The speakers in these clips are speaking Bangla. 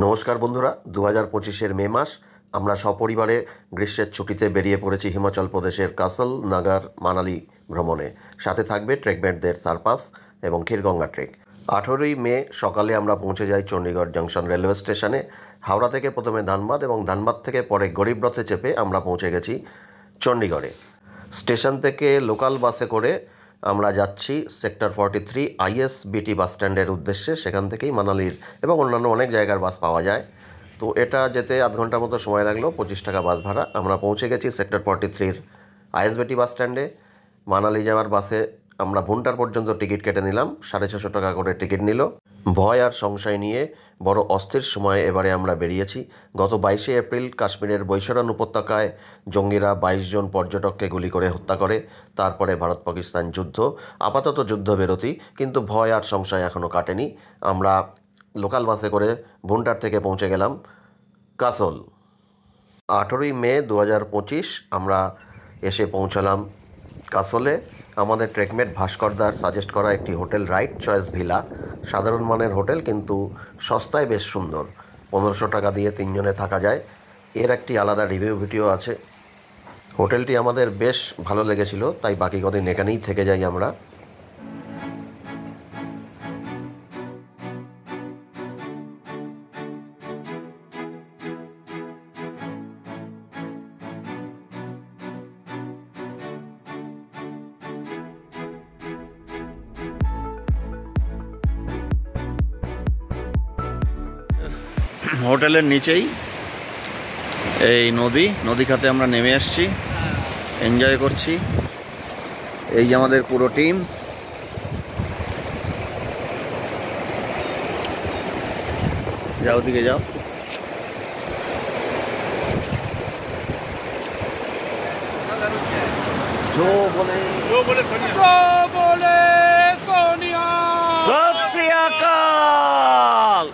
নমস্কার বন্ধুরা, 2025-এর মে মাস আমরা সপরিবারে গ্রীষ্মের ছুটিতে বেরিয়ে পড়েছি হিমাচল প্রদেশের কাসল, নাগার, মানালি ভ্রমণে। সাথে থাকবে ট্রেকমেটদের সারপাস এবং ক্ষীরগঙ্গা ট্রেক। 18ই মে সকালে আমরা পৌঁছে যাই চণ্ডীগড় জংশন রেলওয়ে স্টেশনে। হাওড়া থেকে প্রথমে ধানবাদ এবং ধানবাদ থেকে পরে গরিবরথে চেপে আমরা পৌঁছে গেছি চণ্ডীগড়ে। স্টেশন থেকে লোকাল বাসে করে আমরা যাচ্ছি সেক্টর 43 ISBT বাস স্ট্যান্ডের উদ্দেশ্যে। সেখান থেকেই মানালির এবং অন্যান্য অনেক জায়গার বাস পাওয়া যায়। তো এটা যেতে আধ ঘন্টার মতো সময় লাগলো, 25 টাকা বাস ভাড়া। আমরা পৌঁছে গেছি সেক্টর 43 ISBT বাস স্ট্যান্ডে। মানালি যাওয়ার বাসে আমরা ভুন্টার পর্যন্ত টিকিট কেটে নিলাম, 650 টাকা করে টিকিট নিল। ভয় আর সংশয় নিয়ে বড় অস্থির সময়ে এবারে আমরা বেরিয়েছি। গত 22শে এপ্রিল কাশ্মীরের বৈশরণ উপত্যকায় জঙ্গিরা 22 জন পর্যটককে গুলি করে হত্যা করে। তারপরে ভারত পাকিস্তান যুদ্ধ, আপাতত যুদ্ধবিরতি, কিন্তু ভয় আর সংশয় এখনও কাটেনি। আমরা লোকাল বাসে করে ভুন্টার থেকে পৌঁছে গেলাম কাসল। 18ই মে 2025 আমরা এসে পৌঁছালাম কাসলে। আমাদের ট্রেকমেট ভাস্করদার সাজেস্ট করা একটি হোটেল, রাইট চয়েস ভিলা। সাধারণ মানের হোটেল, কিন্তু সস্তায় বেশ সুন্দর। 1500 টাকা দিয়ে 3 জনে থাকা যায়। এর একটি আলাদা রিভিউ ভিডিও আছে। হোটেলটি আমাদের বেশ ভালো লেগেছিল, তাই বাকি কদিন এখানেই থেকে যাই আমরা। হোটেলের নিচেই এই নদী খাতে আমরা নেমে আসছি, এনজয় করছি। এই যে আমাদের পুরো টিম। যাও, দিকে যাও। जो बोले सोनिया सत श्री अकाल।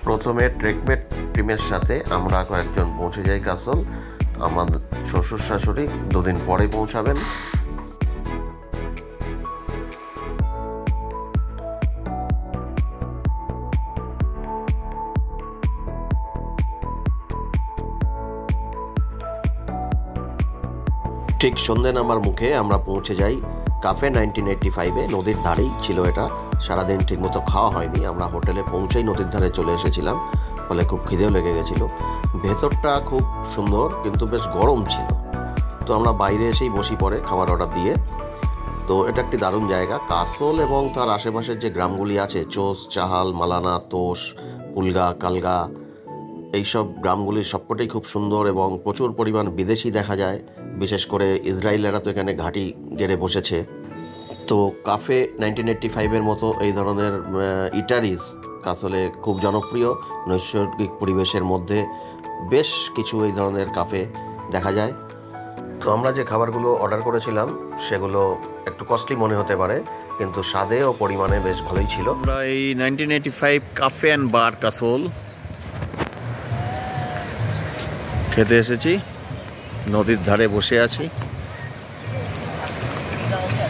প্রথমে ট্রেকমেট টিমের সাথে আমরা কয়েকজন পৌঁছে যাই কাসল। আমার শ্বশুর শাশুড়ি 2 দিন পরে পৌঁছাবেন। ঠিক সন্ধ্যে নামার মুখে আমরা পৌঁছে যাই কাফে 1985-এ। নদীর ধারেই ছিল এটা। সারাদিন ঠিকমতো খাওয়া হয়নি, আমরা হোটেলে পৌঁছেই নদীর ধারে চলে এসেছিলাম, ফলে খুব খিদেও লেগে গেছিল। ভেতরটা খুব সুন্দর, কিন্তু বেশ গরম ছিল। তো আমরা বাইরে এসেই বসি পরে খাবার অর্ডার দিয়ে। তো এটা একটি দারুণ জায়গা। কাসল এবং তার আশেপাশের যে গ্রামগুলি আছে, চোস, চাহাল, মালানা, তোষ, পুলগা, কালগা, এইসব গ্রামগুলির সবকটাই খুব সুন্দর এবং প্রচুর পরিমাণ বিদেশি দেখা যায়। বিশেষ করে ইসরায়েলেরা তো এখানে ঘাঁটি গেড়ে বসেছে। তো কাফে 1985-এর মতো এই ধরনের ইটারিজ কাসলে খুব জনপ্রিয়। নৈসর্গিক পরিবেশের মধ্যে বেশ কিছু এই ধরনের কাফে দেখা যায়। তো আমরা যে খাবারগুলো অর্ডার করেছিলাম সেগুলো একটু কস্টলি মনে হতে পারে, কিন্তু স্বাদে ও পরিমাণে বেশ ভালোই ছিল। আমরা এই 1985 কাফে অ্যান্ড বার কাসল খেতে এসেছি। নদীর ধারে বসে আছি,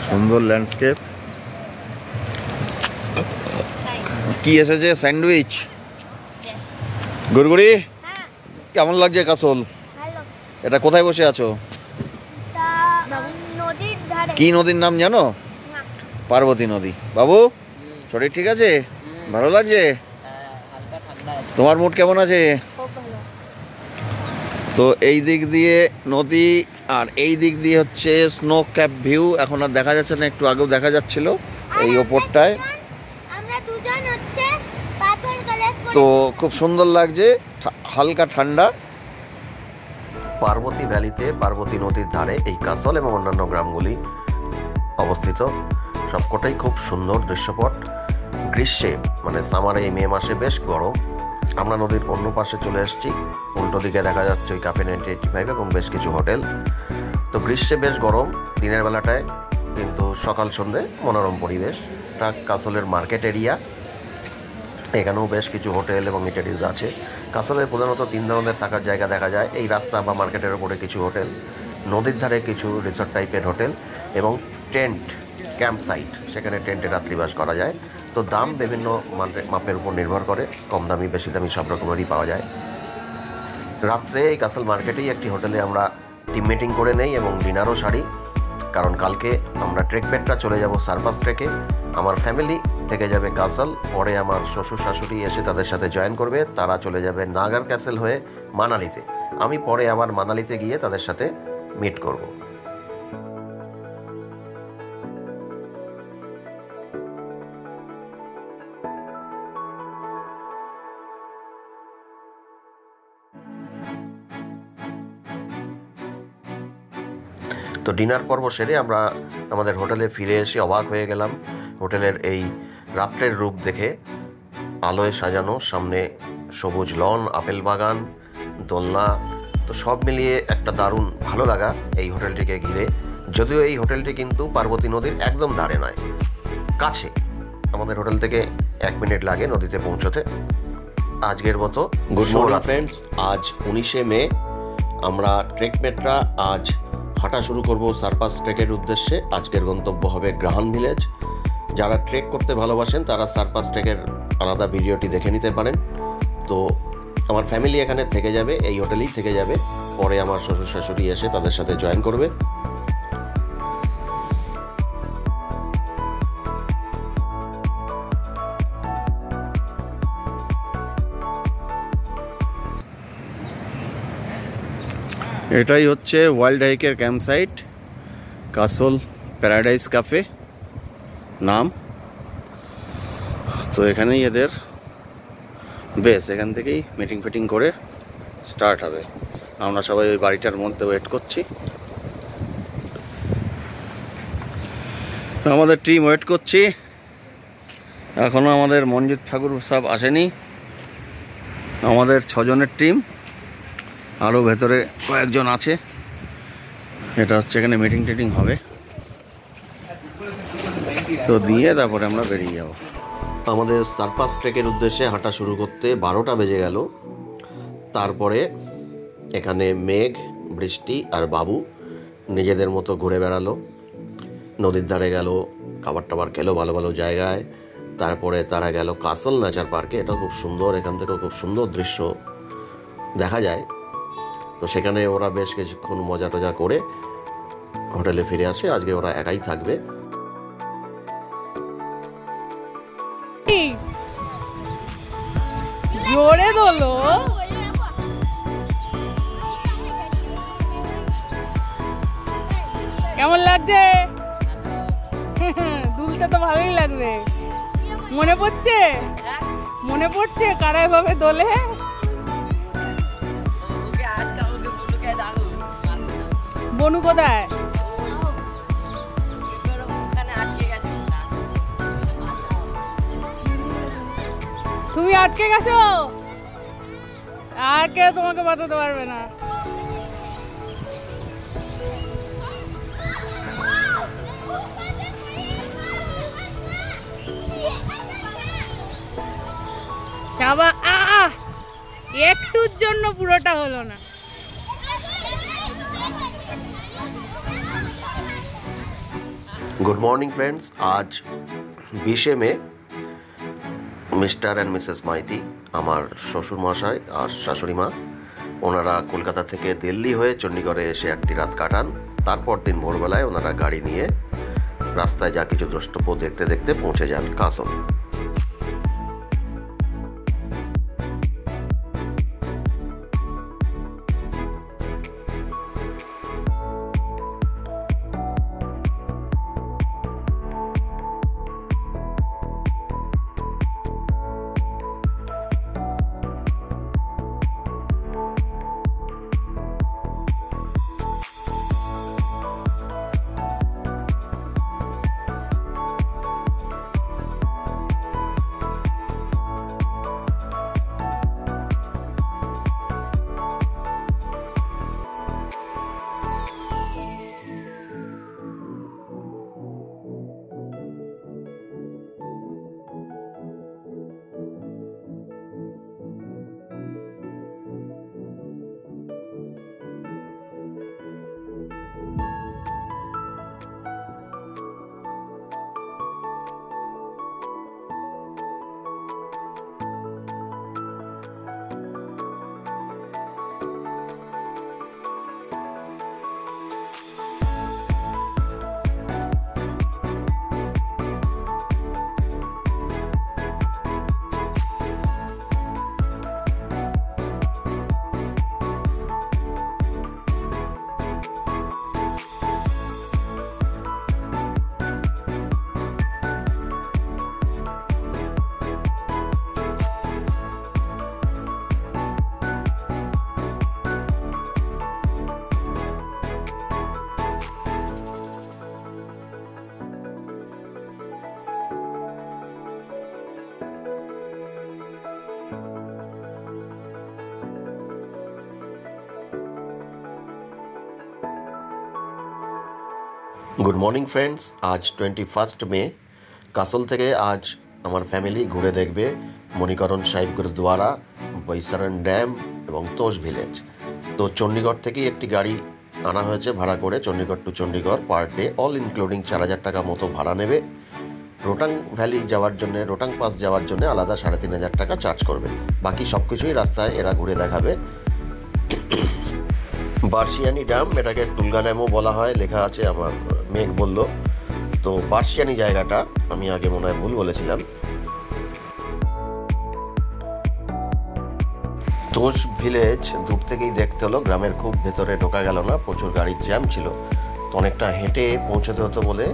সুন্দর ল্যান্ডস্কেপ। কি এসেছে? স্যান্ডউইচ। গুড়গুড়ি, কেমন লাগছে কাসল? এটা কোথায় বসে আছো? কি নদীর নাম জানো? পার্বতী নদী। বাবু, শরীর ঠিক আছে? ভালো লাগছে? তোমার মুড কেমন আছে? তো এই দিক দিয়ে নদী আর এই দিক দিয়ে হচ্ছে স্নো ক্যাপ ভিউ। এখন আর দেখা যাচ্ছে না, একটু আগেও দেখা যাচ্ছিল এই ওপরটায়। তো খুব সুন্দর লাগছে, হালকা ঠান্ডা। পার্বতী ভ্যালিতে পার্বতী নদীর ধারে এই কাসল এবং অন্যান্য গ্রামগুলি অবস্থিত। সবকটাই খুব সুন্দর দৃশ্যপট। গ্রীষ্মে মানে সামারে, এই মে মাসে বেশ গরম। আমরা নদীর অন্য পাশে চলে এসেছি। উল্টো দিকে দেখা যাচ্ছে ওই কাফে 1985 এবং বেশ কিছু হোটেল। তো গ্রীষ্মে বেশ গরম দিনের বেলাটায়, কিন্তু সকাল সন্ধে মনোরম পরিবেশ। এটা কাসলের মার্কেট এরিয়া। এখানেও বেশ কিছু হোটেল এবং ইটারিজ আছে। কাসলে প্রধানত 3 ধরনের থাকার জায়গা দেখা যায়। এই রাস্তা বা মার্কেটের ওপরে কিছু হোটেল, নদীর ধারে কিছু রিসর্ট টাইপের হোটেল এবং টেন্ট ক্যাম্প সাইট, সেখানে টেন্টে রাত্রিবাস করা যায়। তো দাম বিভিন্ন মাপের উপর নির্ভর করে, কম দামি বেশি দামি সব রকমেরই পাওয়া যায়। রাত্রে এই কাসল মার্কেটেই একটি হোটেলে আমরা টিম মিটিং করে নেই এবং ডিনারও সারি, কারণ কালকে আমরা ট্রেকবেটটা চলে যাব সার্পাস ট্রেকে। আমার ফ্যামিলি থেকে যাবে কাসল, পরে আমার শ্বশুর শাশুড়ি এসে তাদের সাথে জয়েন করবে, তারা চলে যাবে নাগার ক্যাসেল হয়ে মানালিতে। আমি পরে আবার মানালিতে গিয়ে তাদের সাথে মিট করব। তো ডিনার পর্ব সেরে আমরা আমাদের হোটেলে ফিরে এসে অবাক হয়ে গেলাম হোটেলের এই রাত্রের রূপ দেখে। আলোয় সাজানো, সামনে সবুজ লন, আপেল বাগান, দোলনা, তো সব মিলিয়ে একটা দারুণ ভালো লাগা এই হোটেলটিকে ঘিরে। যদিও এই হোটেলটি কিন্তু পার্বতী নদীর একদম ধারে নয়, কাছে, আমাদের হোটেল থেকে 1 মিনিট লাগে নদীতে পৌঁছতে। আজকের মতো গুড মর্নিং ফ্রেন্ডস, আজ 19শে মে। আমরা ট্রেকমেটরা আজ হাঁটা শুরু করব সার্পাস ট্রেকের উদ্দেশ্যে। আজকের গন্তব্য হবে গ্রাহান ভিলেজ। যারা ট্রেক করতে ভালোবাসেন তারা সার্পাস ট্রেকের আলাদা ভিডিওটি দেখে নিতে পারেন। তো আমার ফ্যামিলি এখানে থেকে যাবে, এই হোটেলেই থেকে যাবে, পরে আমার শ্বশুর শাশুড়ি এসে তাদের সাথে জয়েন করবে। এটাই হচ্ছে ওয়াইল্ড হাইকের camp site, castle paradise cafe নাম। তো এখানেই এদের বেশ, এখান থেকেই মিটিং ফিটিং করে স্টার্ট হবে। আমরা সবাই ওই বাড়িটার মধ্যে ওয়েট করছি, আমাদের টিম ওয়েট করছি। এখনও আমাদের মঞ্জিত ঠাকুর সব আসেনি। আমাদের 6 জনের টিম, আরও ভেতরে কয়েকজন আছে। এটা হচ্ছে এখানে মিটিং টিটিং হবে, তো দিয়ে তারপরে আমরা বেরিয়ে যাব। আমাদের সার্পাস ট্রেকের উদ্দেশ্যে হাঁটা শুরু করতে 12টা বেজে গেল। তারপরে এখানে মেঘ, বৃষ্টি আর বাবু নিজেদের মতো ঘুরে বেড়ালো, নদীর ধারে গেল, খাবার টাবার খেলো ভালো ভালো জায়গায়। তারপরে তারা গেল কাসল নেচার পার্কে। এটা খুব সুন্দর, এখান থেকেও খুব সুন্দর দৃশ্য দেখা যায়। তো সেখানে ওরা বেশ কিছুক্ষণ মজা টজা করে হোটেলে ফিরে আসে। আজকে ওরা একাই থাকবে। জোরে দোলো, কেমন লাগছে? দুলতে তো ভালোই লাগবে। মনে পড়ছে, মনে পড়ছে কারা এভাবে দোলে? বনু কোথায়? তুমি আটকে গেছো, আর কেউ তোমাকে বাঁচাতে পারবে না। সাবা একটুর জন্য পুরোটা হলো না। গুড মর্নিং ফ্রেন্ডস, আজ 20শে মে। মিস্টার অ্যান্ড মিসেস মাইতি, আমার শ্বশুর মশাই আর শাশুড়ি মা, ওনারা কলকাতা থেকে দিল্লি হয়ে চণ্ডীগড়ে এসে একটি রাত কাটান। তারপর দিন ভোরবেলায় ওনারা গাড়ি নিয়ে রাস্তায় যা কিছু দ্রষ্টব্য দেখতে দেখতে পৌঁছে যান কাসল। গুড মর্নিং ফ্রেন্ডস, আজ 21 মে। কাসল থেকে আজ আমার ফ্যামিলি ঘুরে দেখবে মণিকরণ সাহিব গুরুদ্বারা, বৈশারণ ড্যাম এবং তোষ ভিলেজ। তো চণ্ডীগড় থেকেই একটি গাড়ি আনা হয়েছে ভাড়া করে, Chandigarh to Chandigarh per day all including 4000 টাকা মতো ভাড়া নেবে। রোটাং ভ্যালি যাওয়ার জন্য, রোটাং পাস যাওয়ার জন্য আলাদা 3500 টাকা চার্জ করবে। বাকি সব কিছুই রাস্তায় এরা ঘুরে দেখাবে। বার্শিয়ানি ড্যাম, এটাকে টুলগা ড্যামও বলা হয়, লেখা আছে, আমার মেঘ বলল। তো বার্শিয়ানি জায়গাটা আমি আগে মনে হয় ভুল বলেছিলাম। তোষ ভিলেজ দূর থেকেই দেখতে হলো, গ্রামের খুব ভেতরে ঢোকা গেল না, প্রচুর গাড়ির জ্যাম ছিল, তো অনেকটা হেঁটে পৌঁছতে হতো বলে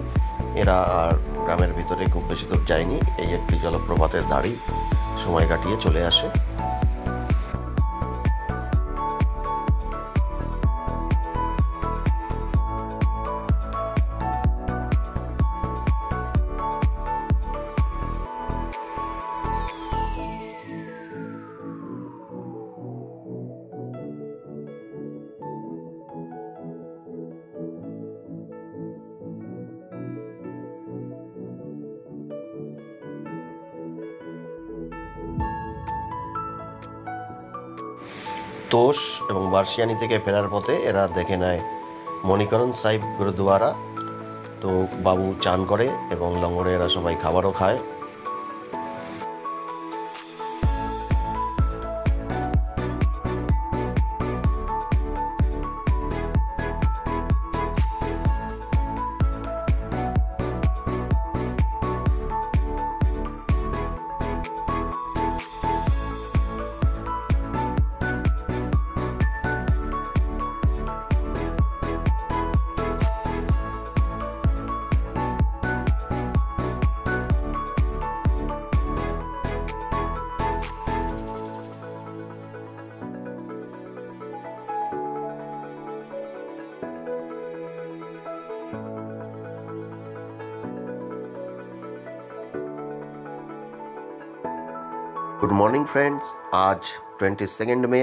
এরা আর গ্রামের ভিতরে খুব বেশি দূর যায়নি। এই একটি জলপ্রপাতের ধারেই সময় কাটিয়ে চলে আসে। তোষ এবং বার্শিয়ানি থেকে ফেরার পথে এরা দেখে নেয় মণিকরণ সাহিব গুরুদ্বারা। তো বাবু চান করে এবং লঙ্গরে এরা সবাই খাবারও খায়। গুড মর্নিং ফ্রেন্ডস, আজ 22 মে।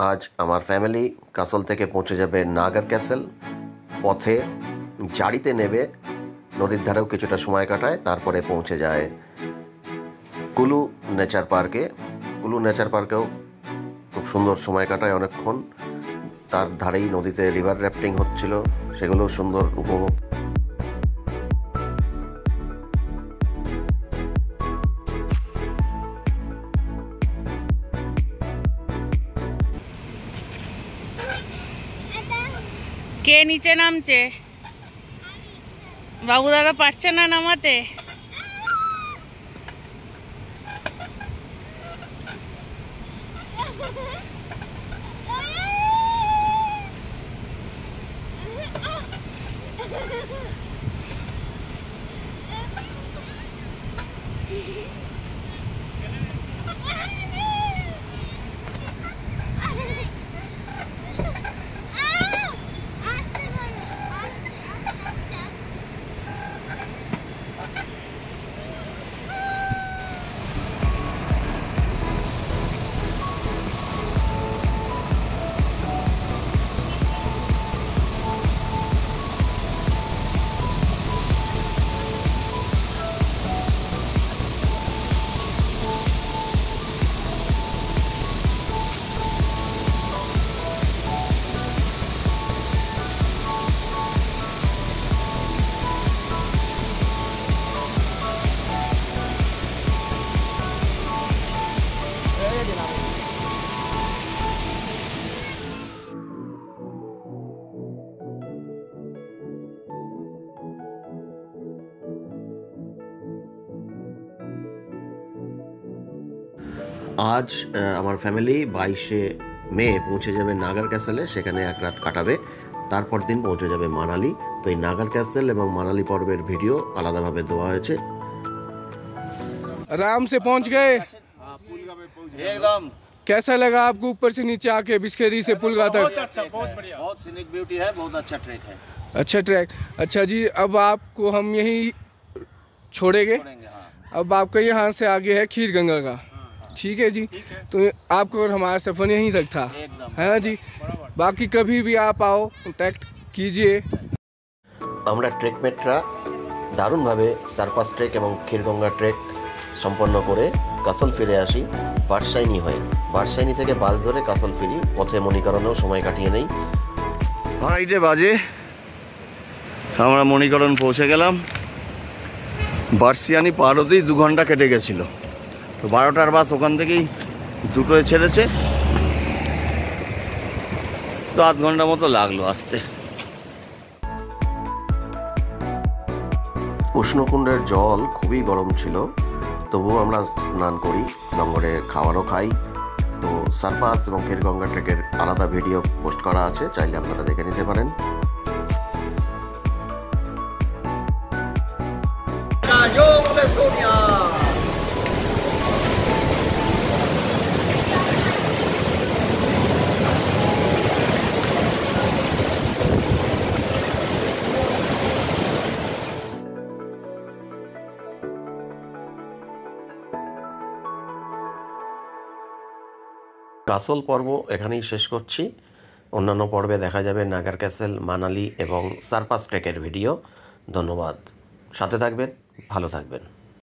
আজ আমার ফ্যামিলি কাসল থেকে পৌঁছে যাবে নাগার ক্যাসেল। পথে জারিতে নেবে, নদীর ধারেও কিছুটা সময় কাটায়, তারপরে পৌঁছে যায় কুলু নেচার পার্কে। কুলু নেচার পার্কেও খুব সুন্দর সময় কাটায় অনেকক্ষণ। তার ধারেই নদীতে রিভার র্যাফটিং হচ্ছিল, সেগুলোও সুন্দর উপভোগ। কে নিচে নামছে? বাবু দাদা পারছে না নামাতে। আজ আমার ফ্যামিলি 22 মে পৌঁছে যাবে নাগার ক্যাসেলে, সেখানে এক রাত কাটাবে। তারপর দিন পৌঁছে যাবে মানালি। তো এই নাগার ক্যাসেল এবং মানালি পর্বের ভিডিও আলাদাভাবে দেওয়া হয়েছে। आराम से पहुंच गए एकदम। कैसा लगा आपको ऊपर से नीचे आके बिस्केरी से पुलगा तक? बहुत बढ़िया, बहुत सीनिक ब्यूटी है, बहुत अच्छा ट्रैक है। अच्छा ट्रैक। अच्छा जी, अब आपको हम यहीं छोड़ेंगे। हाँ। अब आपका यहाँ से आगे है खीर गंगा का। ठीक है जी, तो आपको और हमारा सफर यहीं तक था, है ना जी। बाकी कभी भी आप आओ, कांटेक्ट कीजिए। আমরা ট্রেকমেটরা দারুণভাবে সারপাস ট্রেক এবং ক্ষীরগঙ্গা ট্রেক সম্পন্ন করে কাসল ফিরে আসি বারসাইনি হয়ে। বারসাইনি থেকে বাস ধরে কাসল ফিরি, পথে মণিকরণেও সময় কাটিয়ে নেই। 2:30 বাজে আমরা মণিকরণ পৌঁছে গেলাম। বার্সিয়ানি পার হতেই 2 ঘন্টা কেটে গেছিলো। তো 12টার বাস ওখান থেকেই 2টোয় ছেড়েছে, তো 8 ঘন্টা মতো লাগলো আসতে। উষ্ণকুণ্ডের জল খুবই গরম ছিল, তবুও আমরা স্নান করি, লঙ্গরে খাবারও খাই। তো সারপাস এবং ক্ষীরগঙ্গা ট্রেকের আলাদা ভিডিও পোস্ট করা আছে, চাইলে আপনারা দেখে নিতে পারেন। কাসল পর্ব এখানেই শেষ করছি। অন্যান্য পর্বে দেখা যাবে নাগার ক্যাসেল, মানালি এবং সারপাস ট্রেকের ভিডিও। ধন্যবাদ, সাথে থাকবেন, ভালো থাকবেন।